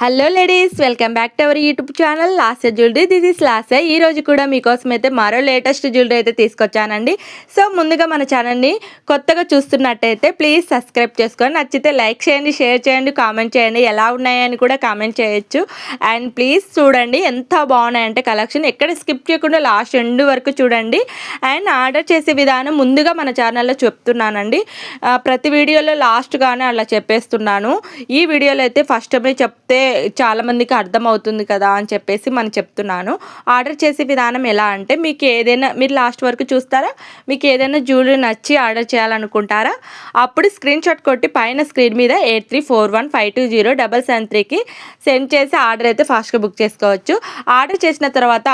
Hello ladies, welcome back to our YouTube channel Lasya jewellery. This is Lasya. ఈ రోజు కూడా మీకోసం అయితే మరో లేటెస్ట్ జ్యువెలరీ అయితే తీసుకొచ్చానండి. సో ముందుగా మన ఛానల్ని కొత్తగా చూస్తున్నట్టయితే ప్లీజ్ సబ్స్క్రైబ్ చేసుకొని, నచ్చితే లైక్ చేయండి, షేర్ చేయండి, కామెంట్ చేయండి. ఎలా ఉన్నాయని కూడా కామెంట్ చేయొచ్చు. అండ్ ప్లీజ్ చూడండి ఎంత బాగున్నాయంటే కలెక్షన్ ఎక్కడ స్కిప్ చేయకుండా లాస్ట్ ఎండ్ వరకు చూడండి. అండ్ ఆర్డర్ చేసే విధానం ముందుగా మన ఛానల్లో చెప్తున్నానండి. ప్రతి వీడియోలో లాస్ట్గానే అలా చెప్పేస్తున్నాను. ఈ వీడియోలో అయితే ఫస్ట్ టైమే చెప్తే చాలామందికి అర్థమవుతుంది కదా అని చెప్పేసి మనం చెప్తున్నాను. ఆర్డర్ చేసే విధానం ఎలా అంటే, మీకు ఏదైనా మీరు లాస్ట్ వరకు చూస్తారా, మీకు ఏదైనా జ్యువెలరీ నచ్చి ఆర్డర్ చేయాలనుకుంటారా, అప్పుడు స్క్రీన్ షాట్ కొట్టి పైన స్క్రీన్ మీద 8341520773కి సెండ్ చేసి ఆర్డర్ అయితే ఫాస్ట్గా బుక్ చేసుకోవచ్చు. ఆర్డర్ చేసిన తర్వాత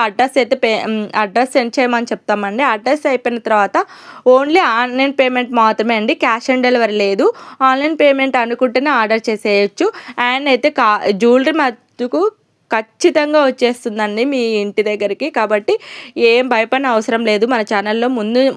అడ్రస్ సెండ్ చేయమని చెప్తామండి. అడ్రస్ అయిపోయిన తర్వాత ఓన్లీ ఆన్లైన్ పేమెంట్ మాత్రమే అండి, క్యాష్ ఆన్ డెలివరీ లేదు. ఆన్లైన్ పేమెంట్ అనుకుంటేనే ఆర్డర్ చేసేయచ్చు. అండ్ అయితే జ్యువెలరీ మట్టుకు ఖచ్చితంగా వచ్చేస్తుందండి మీ ఇంటి దగ్గరికి. కాబట్టి ఏం భయపడిన అవసరం లేదు. మన ఛానల్లో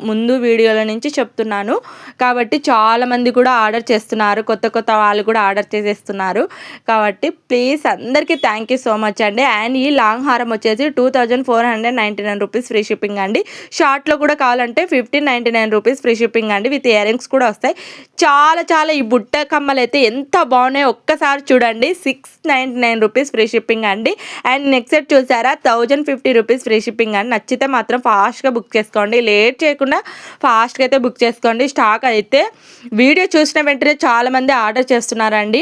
ముందు వీడియోల నుంచి చెప్తున్నాను. కాబట్టి చాలామంది కూడా ఆర్డర్ చేస్తున్నారు, కొత్త వాళ్ళు కూడా ఆర్డర్ చేసేస్తున్నారు. కాబట్టి ప్లీజ్ అందరికీ థ్యాంక్ యూ సో మచ్ అండి. అండ్ ఈ లాంగ్ హారం వచ్చేసి 2499 రూపీస్ ఫ్రీ షిప్పింగ్ అండి. షార్ట్లో కూడా కావాలంటే 1599 రూపీస్ ఫ్రీ షిప్పింగ్ అండి. విత్ ఇయర్ రింగ్స్ కూడా వస్తాయి. చాలా ఈ బుట్ట కమ్మలు అయితే ఎంత బాగున్నాయి ఒక్కసారి చూడండి. 699 రూపీస్ ఫ్రీ షిప్పింగ్ అండి. అండ్ నెక్స్ట్ సెట్ చూసారా, 1050 రూపీస్ ఫ్రీ షిప్పింగ్ అండి. నచ్చితే మాత్రం ఫాస్ట్గా బుక్ చేసుకోండి, లేట్ చేయకుండా ఫాస్ట్గా అయితే బుక్ చేసుకోండి. స్టాక్ అయితే వీడియో చూసిన వెంటనే చాలామంది ఆర్డర్ చేస్తున్నారండి.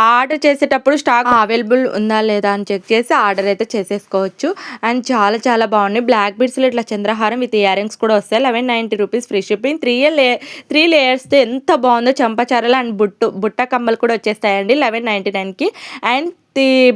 ఆర్డర్ చేసేటప్పుడు స్టాక్ అవైలబుల్ ఉందా లేదా అని చెక్ చేసి ఆర్డర్ అయితే చేసేసుకోవచ్చు. అండ్ చాలా బాగున్నాయి. బ్లాక్ బీడ్స్లో ఇట్లా చంద్రహారం విత్ ఇయర్ రింగ్స్ కూడా వస్తాయి. 1190 రూపీస్ ఫ్రీ షిప్పింగ్. 3 లేయర్స్తో ఎంత బాగుందో. చంపచారలు అండ్ బుట్ట కమ్మలు కూడా వచ్చేస్తాయండి 1199కి. అండ్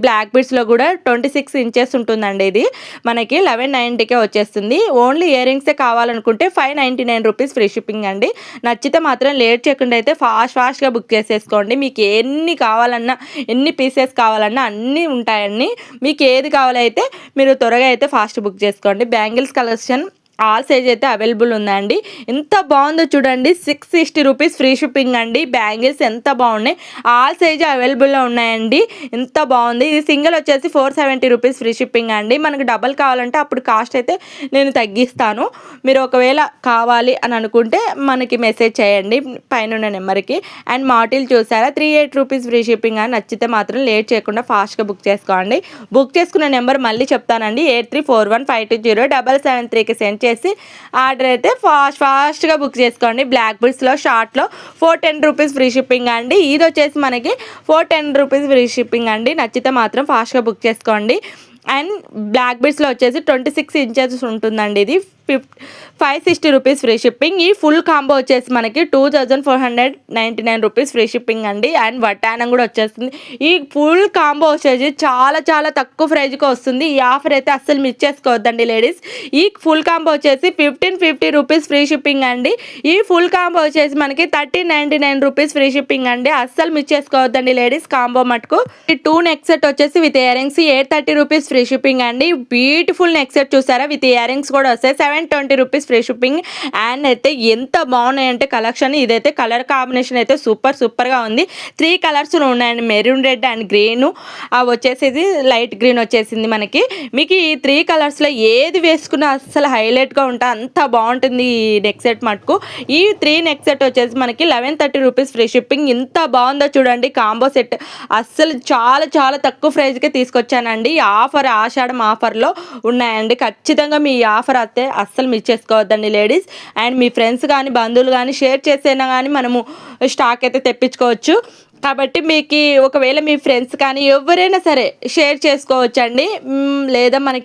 బ్లాక్ బీడ్స్లో కూడా 26 ఇంచెస్ ఉంటుందండి. ఇది మనకి 1190కే వచ్చేస్తుంది. ఓన్లీ ఇయర్ రింగ్సే కావాలనుకుంటే 599 రూపీస్ ఫ్రీ షిప్పింగ్ అండి. నచ్చితే మాత్రం లేట్ చేయకుండా అయితే ఫాస్ట్గా బుక్ చేసేసుకోండి. మీకు ఎన్ని కావాలన్నా, ఎన్ని పీసెస్ కావాలన్నా అన్నీ ఉంటాయండి. మీకు ఏది కావాలైతే మీరు త్వరగా అయితే ఫాస్ట్ బుక్ చేసుకోండి. బ్యాంగిల్స్ కలెక్షన్ ఆల్ సైజ్ అయితే అవైలబుల్ ఉందండి. ఎంత బాగుందో చూడండి. 660 రూపీస్ ఫ్రీ షిప్పింగ్ అండి. బ్యాంగిల్స్ ఎంత బాగున్నాయి. ఆల్ సైజ్ అవైలబుల్లో ఉన్నాయండి. ఎంత బాగుంది. ఇది సింగిల్ వచ్చేసి 470 రూపీస్ ఫ్రీ షిప్పింగ్ అండి. మనకు డబల్ కావాలంటే అప్పుడు కాస్ట్ అయితే నేను తగ్గిస్తాను. మీరు ఒకవేళ కావాలి అని అనుకుంటే మనకి మెసేజ్ చేయండి పైన నెంబర్కి. అండ్ మాటిల్ చూసారా, 38 రూపీస్ ఫ్రీ షిప్పింగ్ అని. నచ్చితే మాత్రం లేట్ చేయకుండా ఫాస్ట్గా బుక్ చేసుకోండి. బుక్ చేసుకున్న నెంబర్ మళ్ళీ చెప్తానండి, 8341520773కి సెండ్ చేసి ఆర్డర్ అయితే ఫాస్ట్గా బుక్ చేసుకోండి. బ్లాక్ బీడ్స్లో షార్ట్లో 410 రూపీస్ ఫ్రీ షిప్పింగ్ అండి. ఇది వచ్చేసి మనకి 410 రూపీస్ ఫ్రీ షిప్పింగ్ అండి. నచ్చితే మాత్రం ఫాస్ట్గా బుక్ చేసుకోండి. అండ్ బ్లాక్ బీడ్స్లో వచ్చేసి 26 ఇంచెస్ ఉంటుందండి. ఇది 560 రూపీస్ ఫ్రీ షిప్పింగ్. ఈ ఫుల్ కాంబో వచ్చేసి మనకి 2499 రూపీస్ ఫ్రీ షిప్పింగ్ అండి. అండ్ వడ్డానం కూడా వచ్చేస్తుంది. ఈ ఫుల్ కాంబో వచ్చేసి చాలా తక్కువ ప్రైజ్కి వస్తుంది. ఈ ఆఫర్ అయితే అస్సలు మిస్ చేసుకోవద్దండి లేడీస్. ఈ ఫుల్ కాంబో వచ్చేసి 1550 రూపీస్ ఫ్రీ షిప్పింగ్ అండి. ఈ ఫుల్ కాంబో వచ్చేసి మనకి 1399 రూపీస్ ఫ్రీ షిప్పింగ్ అండి. అస్సలు మిస్ చేసుకోవద్దండి లేడీస్ కాంబో మటుకు. ఈ 2 నెక్ సెట్ వచ్చేసి with ear rings 830 rupees free shipping అండి. బ్యూటిఫుల్ నెక్ సెట్ చూసారా, విత్ ఇయర్ రింగ్స్ కూడా వస్తాయి. 720 రూపీస్ ఫ్రీ షిప్పింగ్. అండ్ అయితే ఎంత బాగున్నాయంటే కలెక్షన్. ఇదైతే కలర్ కాంబినేషన్ అయితే సూపర్గా ఉంది. 3 కలర్స్ ఉన్నాయండి, మెరూన్ రెడ్ అండ్ గ్రీన్. వచ్చేసేది లైట్ గ్రీన్ వచ్చేసింది మనకి. మీకు ఈ 3 కలర్స్లో ఏది వేసుకున్నా అసలు హైలైట్గా ఉంటా, అంత బాగుంటుంది ఈ నెక్ సెట్ మటుకు. ఈ 3 నెక్ సెట్ వచ్చేసి మనకి 1130 రూపీస్ ఫ్రీ షిప్పింగ్. ఎంత బాగుందో చూడండి కాంబో సెట్. అస్సలు చాలా తక్కువ ప్రైజ్కే తీసుకొచ్చానండి. ఆఫర్ ఆషాఢం ఆఫర్లో ఉన్నాయండి. ఖచ్చితంగా మీ ఆఫర్ అయితే అస్సలు మిస్ చేసుకోవద్దండి లేడీస్. అండ్ మీ ఫ్రెండ్స్ కానీ బంధువులు కానీ షేర్ చేసేనా కానీ మనము స్టాక్ అయితే తెప్పించుకోవచ్చు. కాబట్టి మీకు ఒకవేళ మీ ఫ్రెండ్స్ కానీ ఎవరైనా సరే షేర్ చేసుకోవచ్చండి. లేదా మన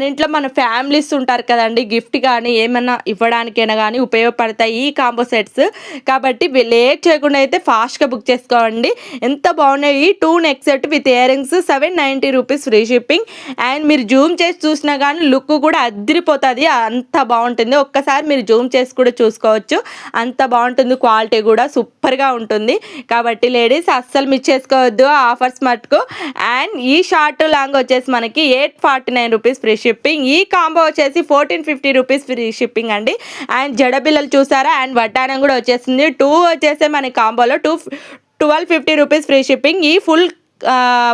ఇంట్లో మన ఫ్యామిలీస్ ఉంటారు కదండి, గిఫ్ట్ కానీ ఏమైనా ఇవ్వడానికైనా కానీ ఉపయోగపడతాయి ఈ కాంబో సెట్స్. కాబట్టి లేట్ చేయకుండా అయితే ఫాస్ట్గా బుక్ చేసుకోండి. ఎంత బాగున్నాయి. ఈ 2 neck set with ear rings 790 rupees free shipping. And మీరు జూమ్ చేసి చూసినా కానీ లుక్ కూడా అదిరిపోతుంది, అంత బాగుంటుంది. ఒక్కసారి మీరు జూమ్ చేసి కూడా చూసుకోవచ్చు, అంత బాగుంటుంది. క్వాలిటీ కూడా సూపర్గా ఉంటుంది. కాబట్టి లేడీస్ అస్సలు మిస్ చేసుకోవద్దు ఆఫర్స్ మటుకు. అండ్ ఈ షార్ట్ లాంగ్ వచ్చేసి మనకి 849 రూపీస్ ఫ్రీ షిప్పింగ్. ఈ కాంబో వచ్చేసి 1450 రూపీస్ ఫ్రీ షిప్పింగ్ అండి. అండ్ జడబిల్లలు చూసారా, అండ్ వడ్డానం కూడా వచ్చేసింది. 2 వచ్చేసి మన కాంబోలో 1250 రూపీస్ ఫ్రీ షిప్పింగ్. ఈ ఫుల్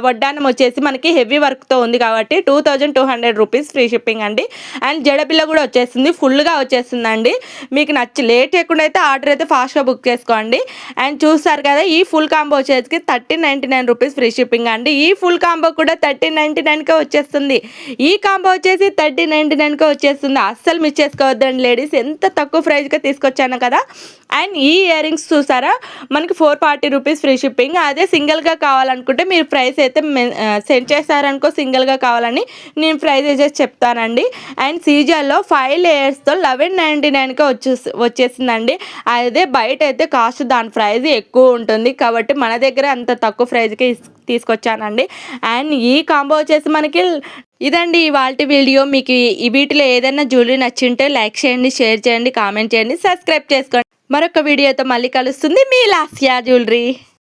వడ్డానం వచ్చేసి మనకి హెవీ వర్క్తో ఉంది కాబట్టి 2200 రూపీస్ ఫ్రీ షిప్పింగ్ అండి. అండ్ జడపిల్ల కూడా వచ్చేస్తుంది, ఫుల్గా వచ్చేస్తుందండి. మీకు లేట్ చేయకుండా అయితే ఆర్డర్ అయితే ఫాస్ట్గా బుక్ చేసుకోండి. అండ్ చూస్తారు కదా, ఈ ఫుల్ కాంబో వచ్చేసి 1399 రూపీస్ ఫ్రీ షిప్పింగ్ అండి. ఈ ఫుల్ కాంబో కూడా 1399కే వచ్చేస్తుంది. ఈ కాంబో వచ్చేసి 1399కే వచ్చేస్తుంది. అస్సలు మిస్ చేసుకోవద్దండి లేడీస్, ఎంత తక్కువ ప్రైస్గా తీసుకొచ్చాను కదా. అండ్ ఈ ఇయర్ రింగ్స్ చూసారా, మనకి 440 రూపీస్ ఫ్రీ షిప్పింగ్. అదే సింగిల్గా కావాలనుకుంటే మీరు ప్రైస్ అయితే సెండ్ చేశారనుకో, సింగిల్గా కావాలని నేను ప్రైస్ అయితే చెప్తానండి. అండ్ సీజన్లో 5 లేయర్స్తో 1199కే వచ్చేసిందండి. అదే బయట అయితే కాస్ట్ దాని ప్రైస్ ఎక్కువ ఉంటుంది కాబట్టి మన దగ్గర అంత తక్కువ ప్రైస్కి తీసుకొచ్చానండి. అండ్ ఈ కాంబో వచ్చేసి మనకి ఇదండి ఇవాల్టి వీడియో. మీకు ఈ వీటిలో ఏదైనా జ్యువెలరీ నచ్చింటే లైక్ చేయండి, షేర్ చేయండి, కామెంట్ చేయండి, సబ్స్క్రైబ్ చేసుకోండి. మరొక వీడియోతో మళ్ళీ కలుస్తుంది మీ లాస్యా జ్యువెలరీ.